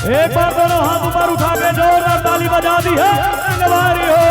एक बार दोनों हाथ ऊपर उठा के जोरदार ताली बजा दी है। रंगवारी हो।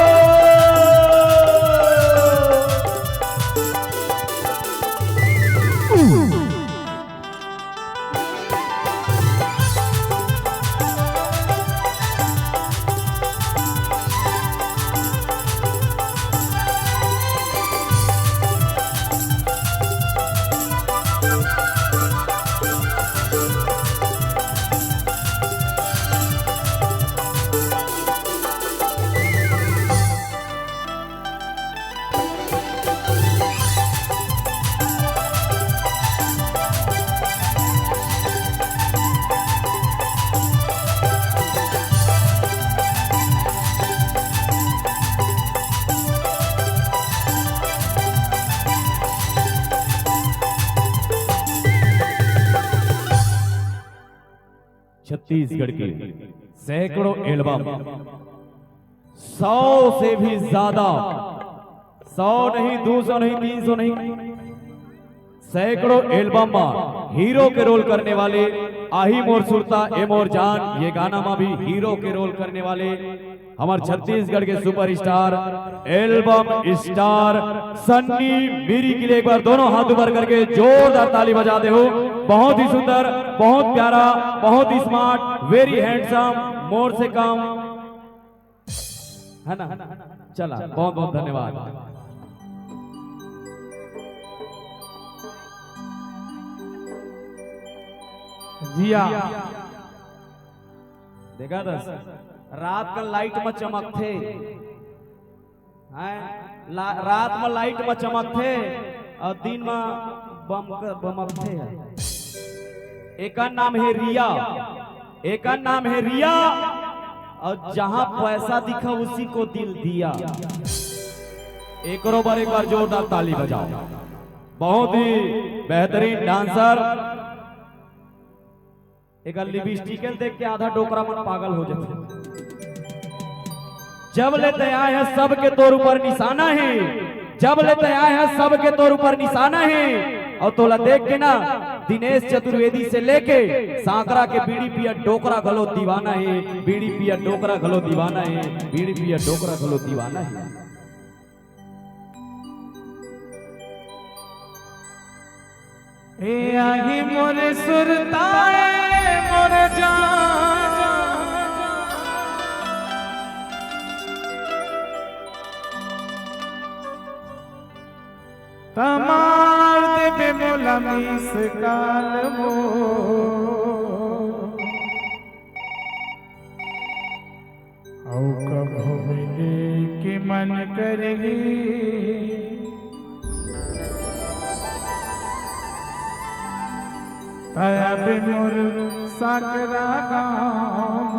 छत्तीसगढ़ के सैकड़ों एल्बम, 100 से भी ज्यादा, 100 नहीं, 200 नहीं, 300 नहीं, सैकड़ों एल्बम में हीरो के रोल करने वाले आही मोर सुरता ए मोर जान, ये गाना में भी हीरो के रोल करने वाले हमारे छत्तीसगढ़ के सुपरस्टार एल्बम स्टार सन्नी मीरी के लिए एक बार दोनों हाथ ऊपर करके जोरदार ताली बजा दे हो। बहुत ही सुंदर, बहुत प्यारा, बहुत ही स्मार्ट, वेरी हैंडसम, मोर से कम है ना। चला, बहुत बहुत धन्यवाद। जिया देखा दस रात का लाइट में चमकते रात में लाइट में चमकते और दिन में बमकते हैं। एक नाम है रिया, एक नाम है रिया, और जहां पैसा दिखा उसी को दिल दिया। एक बार जोरदार ताली बजाओ। बहुत ही बेहतरीन डांसर। एक लिपस्टिक देख के आधा डोकरा मन पागल हो जाते। जब लेते आए हैं सबके तोर ऊपर निशाना है, जब लेते आए हैं सबके तोर ऊपर निशाना है। और तोला देख के ना दिनेश चतुर्वेदी से लेके सांकरा के बीड़ी पिया डोकरा गलो दीवाना है, बीड़ी पिया डोकरा गलो दीवाना है, बीड़ी पिया डोकरा गलो दीवाना है। ए आही मोरे सुरताए मोरे जान, तमार देवे मोला मीस काल मो, औ कभो मिले के मन करेगी, अब मोर साकरा गाँव।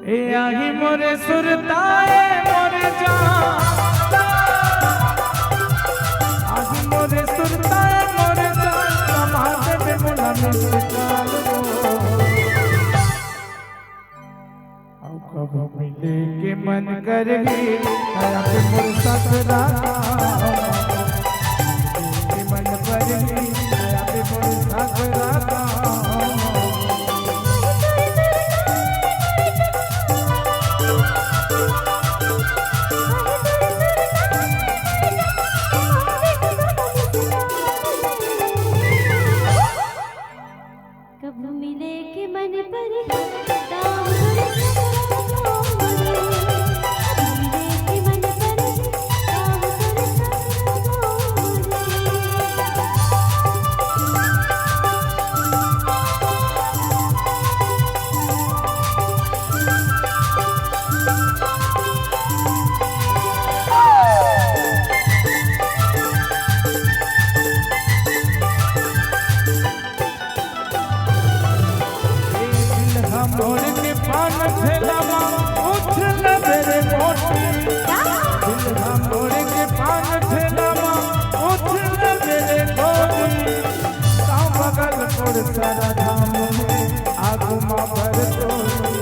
ए आही मोरे सुरताए मोरे जान, आही मोरे सुरताए मोरे जान, समाते में मुला मिसकाल हो। औ कभो मिले के मन करेगी, अब मोर साकरा के मन करेगी, अब मोर साकरा गाँव। कब मिले के मन पर मोर के पान झेलावा उछल मेरे मोटी, दिल मोर के पान झेलावा उछल मेरे मोटी। गाँव बगल मोर सारा धाम में आगू माँ पर तोड़ी,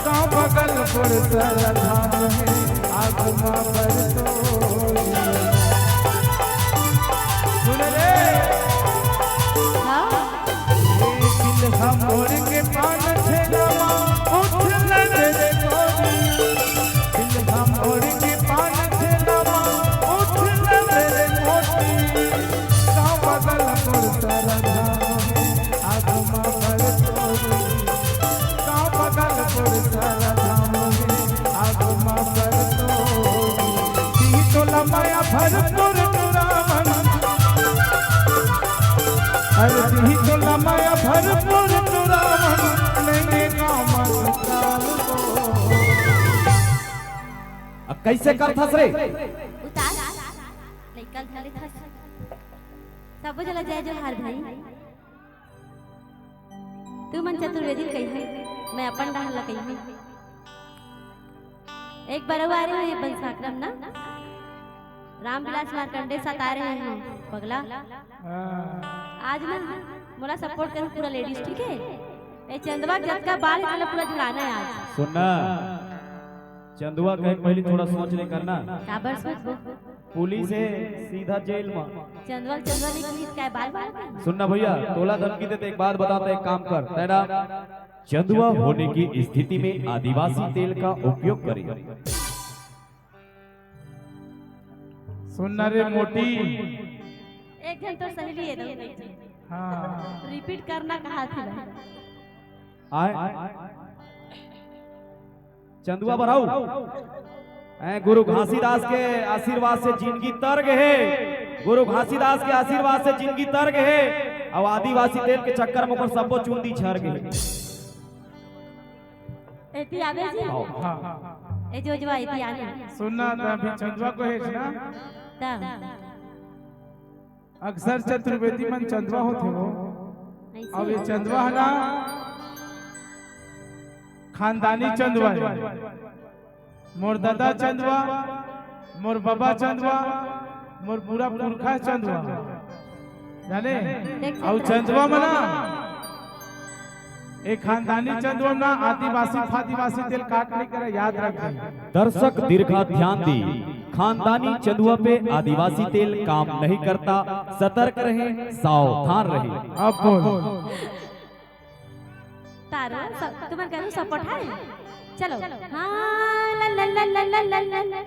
गाँव बगल मोर सारा धाम में आगू माँ पर तोड़ी। माया भरपूर टुरावन अरे दी तोला माया भरपूर टुरावन लेंगे काम काल को। अब कैसे कर थस रे? उतार लइका धरे थस सब जला जाए जो हार भाई तू मन चतुर्वेदी कही मैं अपन डाहला कही एक बार आ रहे हैं बंसाक्रम ना रामविलास मार्कंडे साथ आ रहे हैं पगला आज ना मोला सपोर्ट करूं पूरा लेडीज ठीक है ए चंदवा जब का बाल इतना पूरा झुलाना है आज सुनना चंदुआ कहे पहले थोड़ा सोच ले करना काबर सोच पुलिस है सीधा जेल में चंदवा चंदवा निकली क्या बाल बाल सुनना भैया तोला धमकी देते एक बात बताता एक काम कर तेरा चंदुआ होने की स्थिति में आदिवासी तेल का उपयोग करें। सुनना रे मोटी एक घंटा तो सहेली है दो हाँ रिपीट करना कहा थी आए चंदुआ बढ़ाऊ गुरु घासीदास के आशीर्वाद से जिंदगी तर्क है गुरु घासीदास के आशीर्वाद से जिंदगी तर्क है और आदिवासी तेल के चक्कर में ओकर सबो चूंदी छर गए एती आवे जी हाँ ए जो एती आवे सुनना तो अभी चंदवा को है ना तब अक्सर चतुर्वेदी मन चंदवा होते हो अब ये चंदवा है ना खानदानी चंदवा है मोर दादा चंदवा मोर बाबा चंदवा मोर पूरा पुरखा चंदवा जाने और चंदवा मना एक खानदानी चंदवा ना आदिवासी फादिवासी तेल काट नहीं करे याद रखें दर्शक दीर्घा ध्यान दी खानदानी चंदुआ पे आदिवासी तेल काम नहीं करता सतर्क रहे सावधान रहे। अब बोल तारो तुम्हारे करूं सपोर्ट है चलो हाँ ला ला ला ला ला ला ला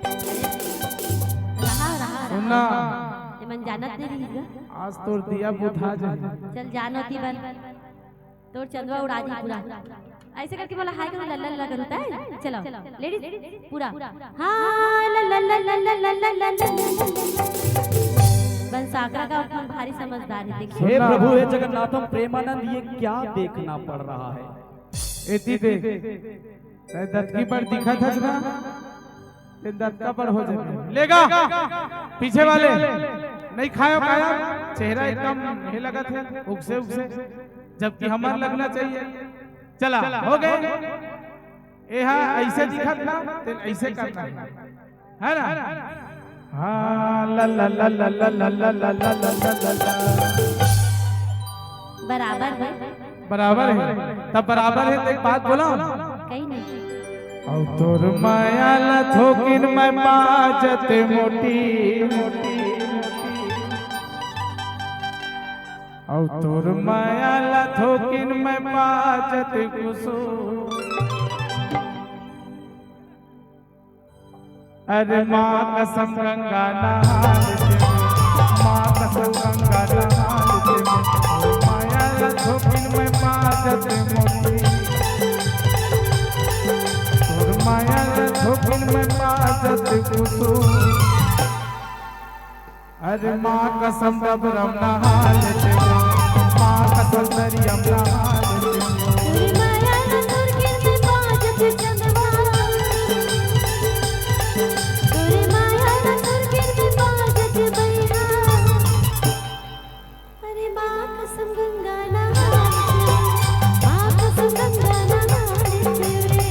रहा रहा सुनना ये मन जानत नहीं रही आज तोर दिया बुझा जाए चल जानो ती बन तोर चंदवा उड़ा दी पूरा ऐसे करके बोला हाय करो लल्ला लल्ला करो है चलो लेडीज पूरा हाँ ला ला ला ला ला ला ला ला बंसाकरा का अपन भारी समझदार है देखिए हे प्रभु हे जगन्नाथम प्रेमानंद ये क्या देखना पड़ रहा है एती देख दत्ती पर दिखा था ना ते दत्ता पर हो जाए लेगा पीछे वाले नहीं खायो खाया चेहरा एकदम ये लगा था उगसे उगसे जबकि हमार लगना चाहिए चला हो गए ए हाँ ऐसे दिखा था ते ऐसे करना है ना हाँ ला ला ला ला ला ला ला ला ला ला ला बराबर है बराबर है तब बराबर है तो एक बात बोला कहीं नहीं और तोर माया ला थोकिन मैं बाजत मोटी मोटी और तोर माया ला थोकिन मैं बाजत कुसु अरे माँ कसम गंगा नहाल माँ कसम गंगा नहाल माया ला थोकिन मैं बाजत मोटी माया धोखिन में बाजत कुसु अरे माँ कसम रब नहाल माँ कसम दरियम नहाल तेरी माया न तुरकिन में बाजत चंदवा तेरी माया न तुरकिन में बाजत बैहा अरे माँ कसम गंगा नहाल माँ कसम गंगा नहाल तेरे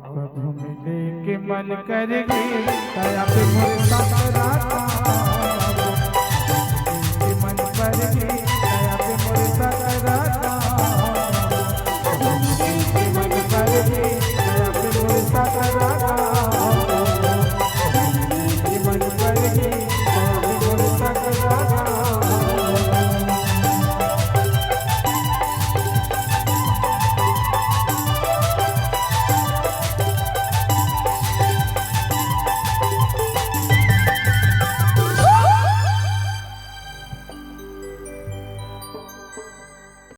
कभी मिले के मन करेगी दया पे मोरे साथ